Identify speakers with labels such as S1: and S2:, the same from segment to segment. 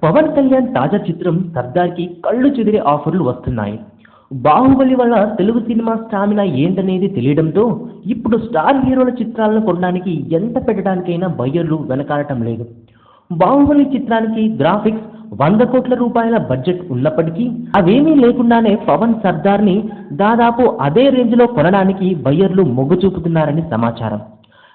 S1: పవన్ కళ్యాణ్ తాజా చిత్రం సర్దార్కి కళ్ళు చెదిరే ఆఫర్లు వస్తున్నాయి. బాహుబలి వల్ల తెలుగు సినిమా స్టామినా ఏంటనేది తెలియడంతో ఇప్పుడు స్టార్ హీరోల చిత్రాలను కొనడానికి ఎంత పెట్టడానికైనా బయ్యర్లు వెనకాడటం లేదు. బాహుబలి చిత్రానికి గ్రాఫిక్స్ 100 కోట్ల రూపాయల బడ్జెట్ ఉన్నప్పటికీ అవేమీ లేకుండానే పవన్ సర్దార్ని దాదాపు అదే రేంజ్లో కొనడానికి బయ్యర్లు మొగ్గు చూపుతున్నారని సమాచారం.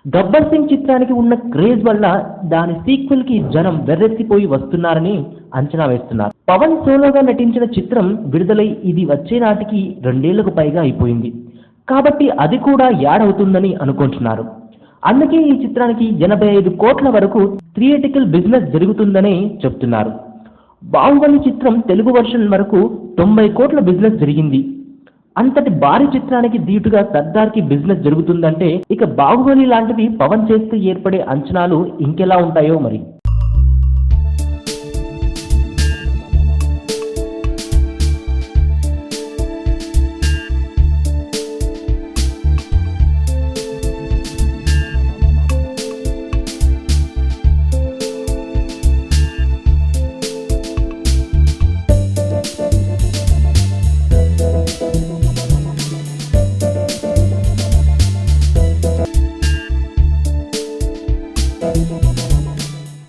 S1: గబ్బర్ సింగ్ చిత్రానికి ఉన్న క్రేజ్ వల్ల దాని సీక్వెల్ కి జనం వెర్రెత్తిపోయి వస్తున్నారని అంచనా వేస్తున్నారు. పవన్ సోలోగా నటించిన చిత్రం విడుదలై ఇది వచ్చే నాటికి 2 ఏళ్లకు పైగా అయిపోయింది కాబట్టి అది కూడా యాడ్ అవుతుందని అనుకుంటున్నారు. అందుకే ఈ చిత్రానికి 85 కోట్ల వరకు థియేటికల్ బిజినెస్ జరుగుతుందని చెప్తున్నారు. బాహుబలి చిత్రం తెలుగు వర్షన్ వరకు 90 కోట్ల బిజినెస్ జరిగింది. అంతటి భారీ చిత్రానికి ధీటుగా సర్దార్కి బిజినెస్ జరుగుతుందంటే ఇక బాహుబలి లాంటిది పవన్ చేస్తే ఏర్పడే అంచనాలు ఇంకెలా ఉంటాయో మరి.